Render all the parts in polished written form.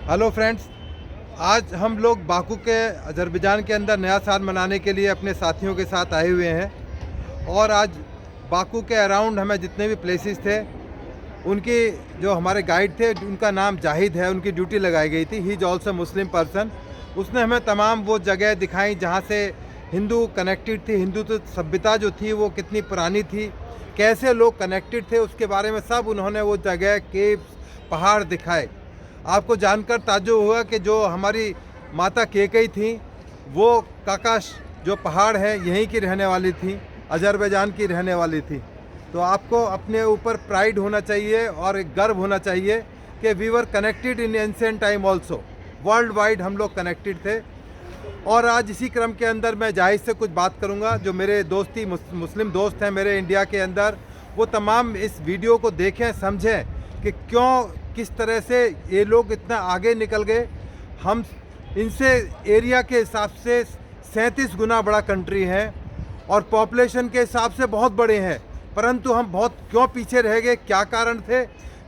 Hello friends, आज हम लोग बाकू के अज़रबैजान के अंदर नया साल मनाने के लिए अपने साथियों के साथ आए हुए हैं। और आज बाकू के अराउंड हमें जितने भी प्लेसेस थे, उनकी जो हमारे गाइड थे उनका नाम जाहिद है, उनकी ड्यूटी लगाई गई थी। He is also Muslim person. उसने हमें तमाम वो जगह दिखाई जहाँ से हिंदू कनेक्टेड थी, हिंदू तो सभ्यता जो थी वो कितनी पुरानी थी, कैसे लोग कनेक्टेड थे, उसके बारे में सब उन्होंने वो जगह, केव्स, पहाड़ दिखाए। आपको जानकर ताज्जुब हुआ कि जो हमारी माता केकई थी वो काकाश जो पहाड़ है यहीं की रहने वाली थी, अज़रबैजान की रहने वाली थी। तो आपको अपने ऊपर प्राइड होना चाहिए और एक गर्व होना चाहिए कि we were connected in ancient time also. World wide हम लोग कनेक्टेड थे। और आज इसी क्रम के अंदर मैं जाहिद से कुछ बात करूंगा। जो मेरे दोस्ती मुस्लिम दोस्त हैं मेरे इंडिया के अंदर, वो तमाम इस वीडियो को देखें, समझें कि किस तरह से ये लोग इतना आगे निकल गए। हम इनसे एरिया के हिसाब से 37 गुना बड़ा कंट्री है और पॉपुलेशन के हिसाब से बहुत बड़े हैं, परंतु हम बहुत क्यों पीछे रह गए, क्या कारण थे,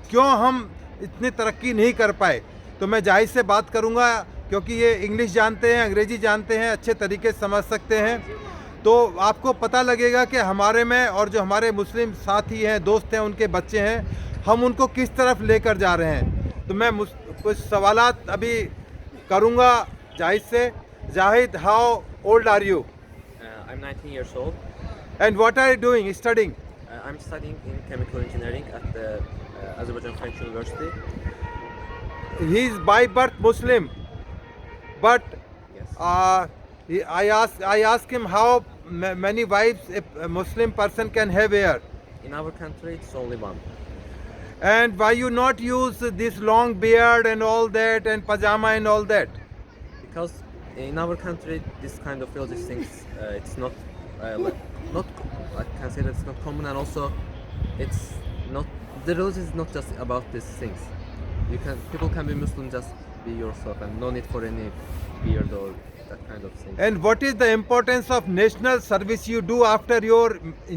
क्यों हम इतनी तरक्की नहीं कर पाए। तो मैं जाहिद से बात करूंगा क्योंकि ये इंग्लिश जानते हैं, अंग्रेज़ी जानते हैं, अच्छे तरीके से समझ सकते हैं। तो आपको पता लगेगा कि हमारे में और जो हमारे मुस्लिम साथी हैं, दोस्त हैं, उनके बच्चे हैं, हम उनको किस तरफ लेकर जा रहे हैं। तो मैं कुछ सवालात अभी करूंगा जाहिद से। Zahid, how old are you? I'm 19 years old. And what are you doing, studying? I'm studying in chemical engineering at the Azerbaijan French University. He is by birth Muslim, but Yes. I ask him how many wives a Muslim person can have here, In our country, it's only one. and why you not use this long beard and all that and pajama and all that? Because in our country, this kind of religious things, it's not, not, I can say that it's not common, and also, it's not, the religion is not just about these things. People can be Muslim, just be yourself, and no need for any beard or that kind of thing. And what is the importance of national service you do after your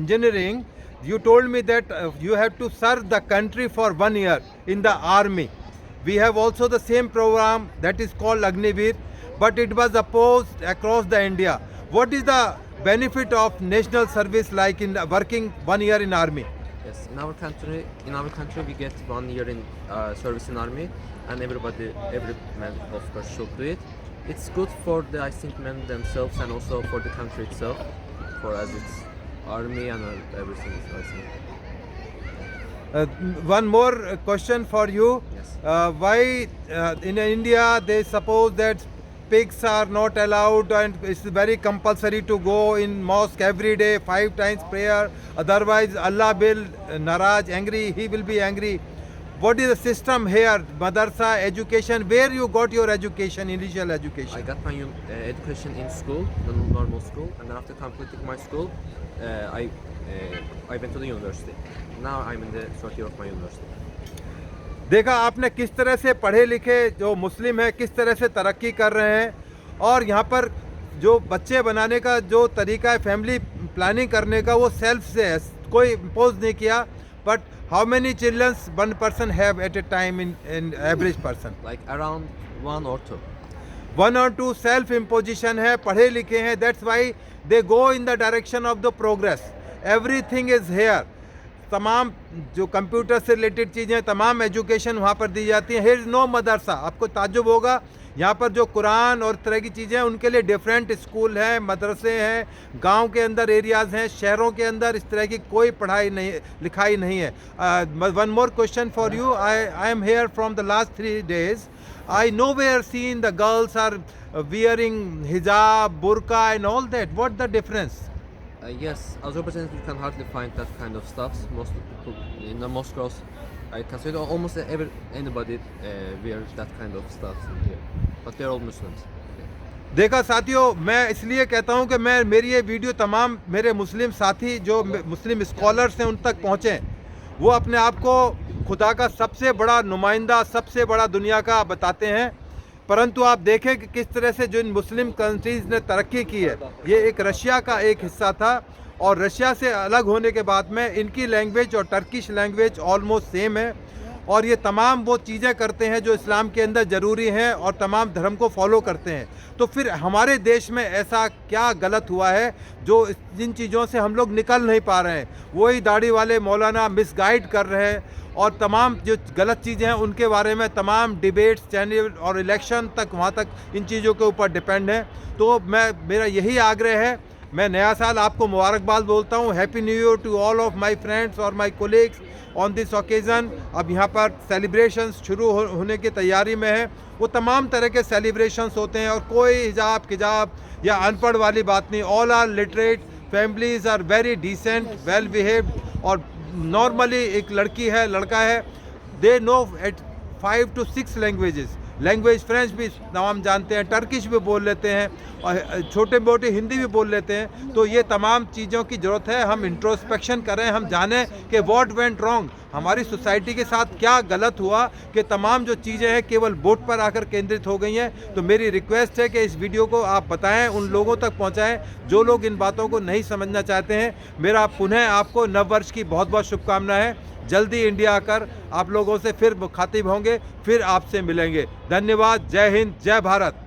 engineering? You told me that you have to serve the country for 1 year in the army. We have also the same program that is called Agniveer, but it was opposed across the India. What is the benefit of national service like in working 1 year in army? Yes, in our country, we get 1 year in service in army, and every man, of course, should do it. It's good for the, I think, men themselves and also for the country itself, for as it's army and everything. I think. One more question for you. Yes. Why in India they suppose that pigs are not allowed and it's very compulsory to go in mosque every day 5 times prayer, otherwise Allah will naraj, angry, he will be angry. What is the system here, madrasa, education, where you got your education, initial I education? got my education in school, the normal school, and then after completing my school, I went to the university. Now I'm in the third year of my university. देखा आपने किस तरह से पढ़े लिखे जो मुस्लिम है किस तरह से तरक्की कर रहे हैं। और यहाँ पर जो बच्चे बनाने का जो तरीका है, फैमिली प्लानिंग करने का, वो सेल्फ से है, कोई इम्पोज नहीं किया। But how many childrens one person have at a time in average person? Like around 1 or 2. 1 or 2 self imposition है, पढ़े लिखे हैं। That's why they go in the direction of the progress. Everything is here. तमाम जो computer से related चीज़ें, तमाम education वहाँ पर दी जाती है। हियर इज़ नो मदरसा। आपको ताज्जुब होगा, यहाँ पर जो कुरान और तरह की चीज़ें, उनके लिए डिफरेंट स्कूल हैं, मदरसे हैं, गांव के अंदर एरियाज़ हैं, शहरों के अंदर इस तरह की कोई पढ़ाई नहीं, लिखाई नहीं है। One more question for you. I am here from the last 3 days. I nowhere seen the girls are wearing hijab, burqa and all that. What the difference? Yes, Azerbaijan, you can hardly find that kind of stuff. Most people in the mosques, I can say that almost anybody wears that kind of stuff in here. But they're all Muslims. देखा साथियों, मैं इसलिए कहता हूं कि मेरी ये video तमाम मेरे मुस्लिम साथी जो मुस्लिम स्कॉलर्स हैं उन तक पहुँचें। वो अपने आप को खुदा का सबसे बड़ा नुमाइंदा, सबसे बड़ा दुनिया का बताते हैं, परंतु आप देखें कि किस तरह से जो इन मुस्लिम कंट्रीज़ ने तरक्की की है। ये एक रशिया का एक हिस्सा था और रशिया से अलग होने के बाद में इनकी लैंग्वेज और टर्किश लैंग्वेज ऑलमोस्ट सेम है। और ये तमाम वो चीज़ें करते हैं जो इस्लाम के अंदर ज़रूरी हैं और तमाम धर्म को फॉलो करते हैं। तो फिर हमारे देश में ऐसा क्या गलत हुआ है जो जिन चीज़ों से हम लोग निकल नहीं पा रहे हैं? वही दाढ़ी वाले मौलाना मिसगाइड कर रहे हैं और तमाम जो गलत चीज़ें हैं उनके बारे में तमाम डिबेट्स चैनल और इलेक्शन तक वहाँ तक इन चीज़ों के ऊपर डिपेंड है। तो मेरा यही आग्रह है, मैं नया साल आपको मुबारकबाद बोलता हूँ। Happy new year to all of my friends और my colleagues on this occasion. अब यहाँ पर सेलिब्रेशंस शुरू होने की तैयारी में है। वो तमाम तरह के सेलिब्रेशंस होते हैं और कोई हिजाब किजाब या अनपढ़ वाली बात नहीं। All are literate, families are very decent, well behaved. और नॉर्मली एक लड़की है, लड़का है, they know at 5 to 6 language French भी तमाम जानते हैं, टर्किश भी बोल लेते हैं और छोटे मोटे हिंदी भी बोल लेते हैं। तो ये तमाम चीज़ों की ज़रूरत है, हम इंट्रोस्पेक्शन करें, हम जानें कि व्हाट वेंट रॉन्ग, हमारी सोसाइटी के साथ क्या गलत हुआ कि तमाम जो चीज़ें हैं केवल वोट पर आकर केंद्रित हो गई हैं। तो मेरी रिक्वेस्ट है कि इस वीडियो को आप बताएं, उन लोगों तक पहुंचाएं जो लोग इन बातों को नहीं समझना चाहते हैं। मेरा पुनः आपको नववर्ष की बहुत बहुत शुभकामनाएं हैं। जल्दी इंडिया आकर आप लोगों से फिर मुखातिब होंगे, फिर आपसे मिलेंगे। धन्यवाद। जय हिंद, जय भारत।